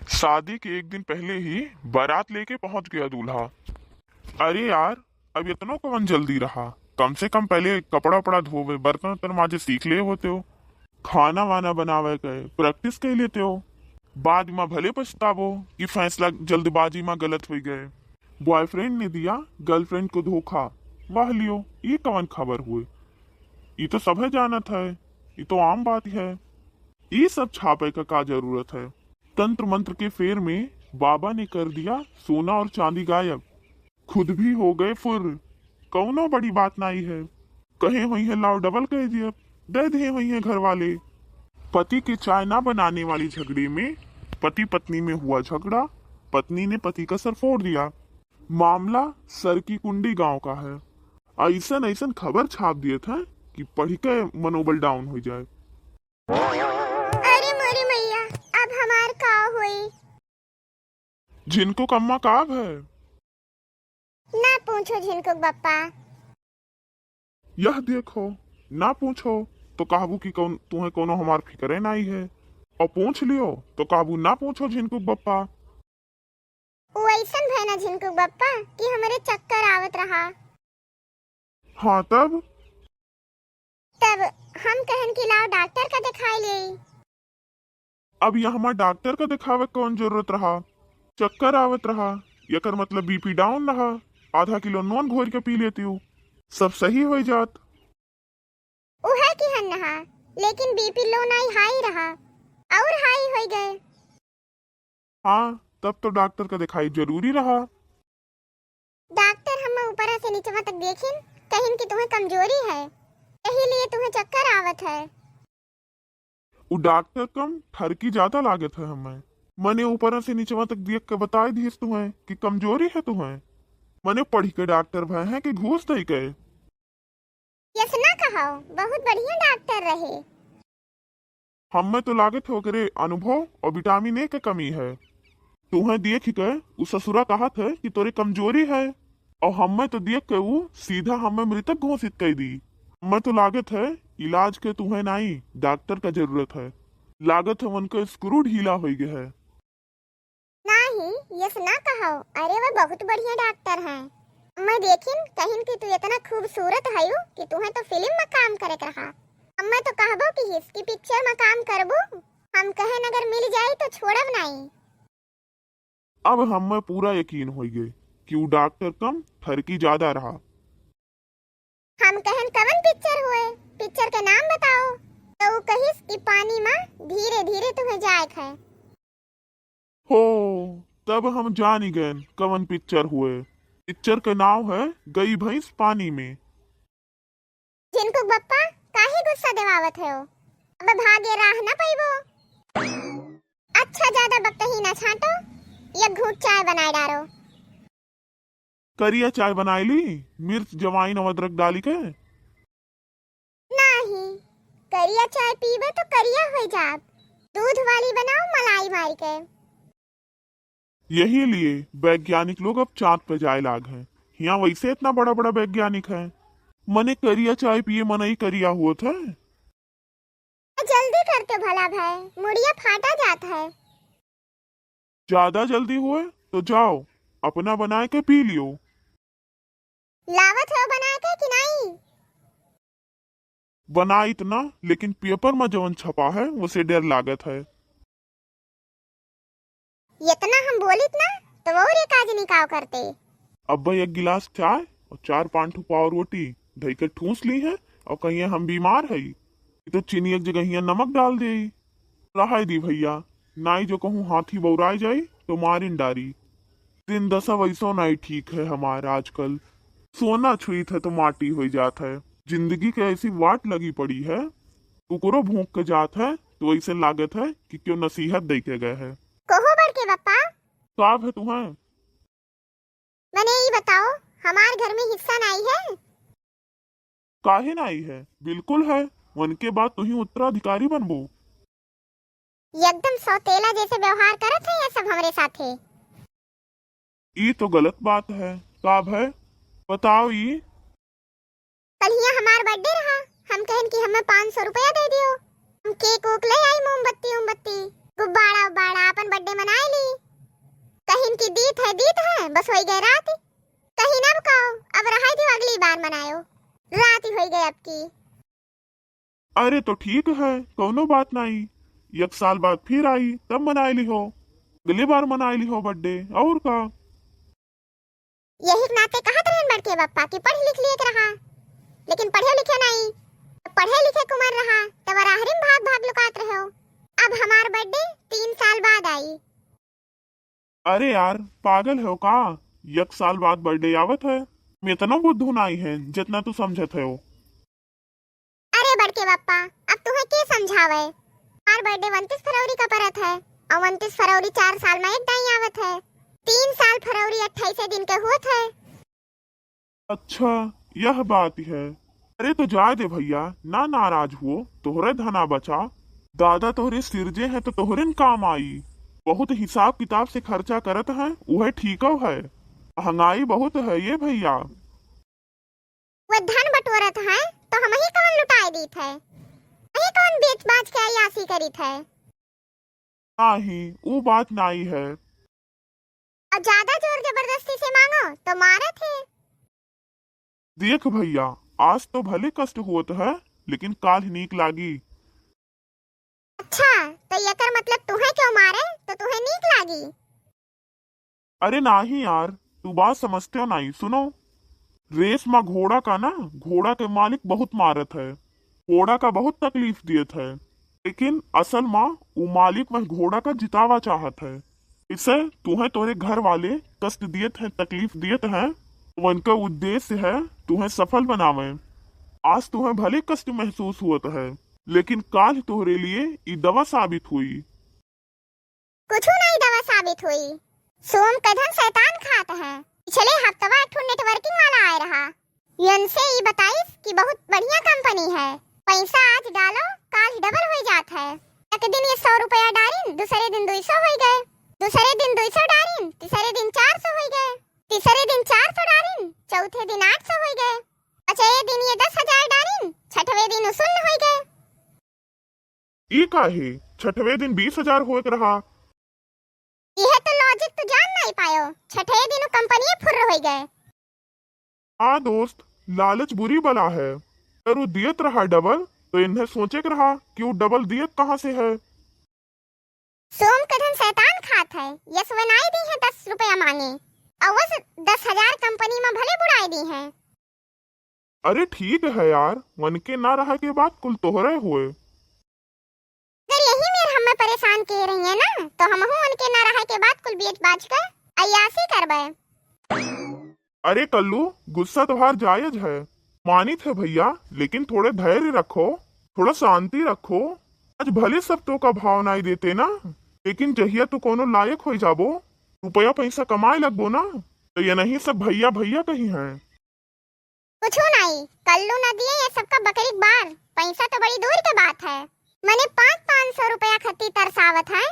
शादी के एक दिन पहले ही बारात लेके पहुंच गया दूल्हा। अरे यार, अब इतना कौन जल्दी रहा। कम से कम पहले कपड़ा वपड़ा धोवे, बर्तन वर्तन माजे सीख ले होते हो। खाना वाना बनावे गए, प्रैक्टिस कर लेते हो। बाद में भले पछतावो कि फैसला जल्दबाजी में गलत हो गए। बॉयफ्रेंड ने दिया गर्लफ्रेंड को धोखा। वाह लियो, ये कौन खबर हुए। ये तो सब जानत है, ये तो आम बात है। ये सब छापे का जरूरत है। तंत्र मंत्र के फेर में बाबा ने कर दिया सोना और चांदी गायब। खुद भी हो गए फुर। कौनो बड़ी बात नहीं है। कहे हुई है लाओ डबल कह दिया, दे दिए हुई है घर वाले। पति के चाय ना बनाने वाली झगड़े में पति पत्नी में हुआ झगड़ा। पत्नी ने पति का सर फोड़ दिया। मामला सर की कुंडी गांव का है। ऐसन ऐसन खबर छाप दिए थे कि पढ़ के मनोबल डाउन हो जाए। अरे मोरी मैया, अब हमार का हुई। जिनको कम्मा काब है। ना पूछो झिनकुक बप्पा। यह देखो, ना पूछो तो काबू की कौन तुम्हें कोनो हमार फिक्रे नहीं है। और पूछ लियो तो काबू ना पूछो झिनकुक बप्पा। वो ऐसन भय ना झिनकुक बप्पा कि हमारे चक्कर आवत रहा। हाँ तब हम कहन कि लाओ डॉक्टर का दिखाई ले। अब यहाँ हमार डॉक्टर का दिखावे कौन जरूरत रहा। चक्कर आवत रहा, यकर मतलब बीपी डाउन रहा। आधा किलो नॉन घोर के पी लेती हूँ, सब सही हो जात। उहे की हन नहा, लेकिन बीपी लो नहीं हाई रहा और हाई हो गए। हाँ तब तो डॉक्टर का दिखाई जरूरी रहा। डॉक्टर हम ऊपर से नीचे तक देखिन, कहिन कि तुम्हें कमजोरी है, यही लिए तुम्हें चक्कर आवत है। वो डॉक्टर कम ठरकी ज्यादा लागत है हमें। मने ऊपर से नीचे तक देख के बताए दीस तुम्हें कि कमजोरी है तुम्हें। मने पढ़ी के डॉक्टर भय हैं कि घूस दे गए। यस ना कहो, बहुत बढ़िया डॉक्टर रहे। हमें तो लागत हो करे अनुभव और विटामिन ए की कमी है। तुम्हें देख के उस ससुरा कहा था कि तोरे कमजोरी है, और हमें तो देख के वो सीधा हमें मृतक घोषित कर दी। हमें तो लागत है इलाज के तुम्हें नहीं डॉक्टर का जरूरत है। लागत है उनका स्क्रू ढीला हो गया है। नहीं, यस ना कहो। अरे वह बहुत बढ़िया डॉक्टर हैं। मैं देखिन कहिन कि तू इतना खूबसूरत है कि तुम्हें तो फिल्म में काम करे रहा। मैं तो कहबो कि इसकी पिक्चर में काम करबो। हम कहे अगर मिल जाए तो छोड़ब नहीं। अब हमें पूरा यकीन हो गए कि वो डॉक्टर कम ठरकी ज्यादा रहा। हम कहन कवन पिक्चर हुए, पिक्चर के नाम बताओ। तो वो कहिस कि पानी में धीरे धीरे तुम्हें जाए है। हो तब हम जान ही गए कवन पिक्चर हुए। पिक्चर का नाम है गई भैंस पानी में। जिनको बप्पा काहे गुस्सा दिवावत है। अब भागे राह ना पाइबो। अच्छा ज्यादा बकही ना छाटो, या घूट चाय बनाए डारो। करिया चाय बनाई ली, मिर्च जवाइन और अदरक डाली के। नहीं, करिया चाय पीबे तो करिया हो जाब। दूध वाली बनाओ मलाई मार के। यही लिए वैज्ञानिक लोग अब चांद पे जाए लाग हैं। यहाँ वैसे इतना बड़ा बड़ा वैज्ञानिक है। मने करिया चाय पिए मनई करिया हुआ था। जल्दी करते भला भाई, मुड़िया फाटा जाता है। ज्यादा जल्दी हुए तो जाओ अपना बनाए के पी लियो। लावत हो बना के कि नहीं। बना इतना, लेकिन पेपर में जवन छपा है उसे डर लागत है। इतना हम बोलित ना तो वो रे काज निकाव करते। अब भाई एक गिलास चाय और 4-5 पाव रोटी धई के ठूस ली है। और कहिए हम बीमार है तो चीनी एक जगह नमक डाल दे। रहा दी भैया, नाई जो कहूँ हाथी बौराई जाई तो मारिन डारी। दिन दशा वैसो नहीं ठीक है हमारा आजकल। सोना छुई था तो माटी हो जात है। जिंदगी के ऐसी वाट लगी पड़ी है, कुकुरो भूख के जात है तो ऐसे लागत है कि क्यों नसीहत दे के गए है। कहो बढ़ के बप्पा, साफ है तुम्हें। मैंने ये बताओ, हमार घर में हिस्सा नहीं है। काहे नहीं है, बिल्कुल है। उनके बाद तू ही उत्तराधिकारी बनबो। एकदम सौतेला जैसे व्यवहार करत है ये सब हमारे साथे। ये तो गलत बात है। साहब है, बताओ ये। कल ही हमार बर्थडे रहा, हम कहन कि हमें 500 रुपया दे दियो। हम केक ओक ले आई, मोमबत्ती उमबत्ती गुब्बारा उब्बारा अपन बर्थडे मनाए ली। कि दीत है बस हो गए रात। कहीं ना कहो अब रहा थी अगली बार मनायो, रात ही हो गई अब की। अरे तो ठीक है, कोनो बात नहीं। एक साल बाद फिर आई तब मनाए ली हो, अगली बार मनाए ली हो बर्थडे और का। यही नाते कहा रहन बड़के बप्पा की पढ़ लिख लिए रहा, लेकिन पढ़े लिखे नहीं। पढ़े लिखे कुमार रहा तब राहरिम भाग भाग लुकात रहे हो। अब हमार बर्थडे 3 साल बाद आई। अरे यार पागल हो का, एक साल बाद बर्थडे आवत है। मैं इतना बुद्धू नहीं है जितना तू समझत है। अरे बड़के बप्पा अब तुम्हें क्या समझावे, हमार बर्थडे 29 फरवरी का परत है और 29 फरवरी 4 साल में एक दाई आवत है। 3 साल फरवरी 28 दिन के हुए थे। अच्छा यह बात है। अरे तो जाए दे भैया, ना नाराज हुओ, तोहरे धना बचा। दादा तोहरे सिरजे है तो तोहरे न काम आई। बहुत हिसाब किताब से खर्चा करत है, वह ठीक है। महंगाई बहुत है ये भैया। वो धन बटोरत है तो हम ही कौन लुटाए दी थे, वही कौन बेच बाच के अयासी करी थे। नहीं वो बात नहीं है। और ज्यादा जोर जबरदस्ती से मांगो तो मारे थे। देख भैया, आज तो भले कष्ट होत है लेकिन काल नीक लागी। अच्छा तो ये मतलब तुम्हें क्यों मारे, तो तुम्हें नीक लागी। अरे नहीं यार, तू बात समझते हो नहीं। सुनो, रेस में घोड़ा का ना, घोड़ा के मालिक बहुत मारत है, घोड़ा का बहुत तकलीफ दियत है। लेकिन असल में वो मालिक वह घोड़ा का जितावा चाहत है। इसे तुम्हें तोरे घर वाले कष्ट दियत है, तकलीफ दियत है। उनका उद्देश्य है तुम्हें सफल बनावे। आज तुम्हें भले कष्ट महसूस हुआ है, लेकिन काल तोहरे लिए ये दवा साबित हुई। कुछ नहीं दवा साबित हुई। सोम का धन शैतान खाता है। पिछले हफ्तवा एक नेटवर्किंग वाला आया रहा, उनसे ये बताइस कि बहुत बढ़िया कंपनी है, पैसा आज डालो काल डबल हो जाता है। एक दिन ये 100 रुपया डालिन, दूसरे दिन 200 हो गए, दूसरे दिन 200 डालिन, तीसरे दिन 400 हो गए, तीसरे दिन 400 डालिन, चौथे दिन 800 हो गए, पांचवे दिन ये 10,000 डालिन, छठवें दिन 0 हो गए। ई काहे छठवें दिन 20,000 होत रहा। यह तो लॉजिक तो जान नहीं पायो, छठे दिन कंपनी फुर्र हो गए। हाँ दोस्त, लालच बुरी बला है। अगर वो दियत रहा डबल तो इन्हें सोचे के रहा कि वो डबल दियत कहाँ से है। सोम का धन शैतान खात है। यस वनाई दी है 10 रुपया मांगे और बस 10,000 कंपनी में भले बुड़ाई दी है। अरे ठीक है यार, मन के ना रहा के बाद कुल तोहरे हुए। अगर यही मेरे हमें परेशान किए रही है ना, तो हम उनके ना रहा के बाद कुल बेच बाच कर अयासी करबे। अरे कल्लू, गुस्सा तुम्हार जायज है, मानित है भैया, लेकिन थोड़े धैर्य रखो, थोड़ा शांति रखो। आज भले सब तो का भाव नहीं देते ना, लेकिन जहिया तो कोनो लायक हो जाबो, रुपया पैसा कमाए लगबो ना, तो ये नहीं सब भैया भैया कहीं है। कुछ नहीं, कल्लू न दिए ये सबका बकरी बार, पैसा तो बड़ी दूर की बात है। मैंने 500 रुपया खत्ती तरसावत है।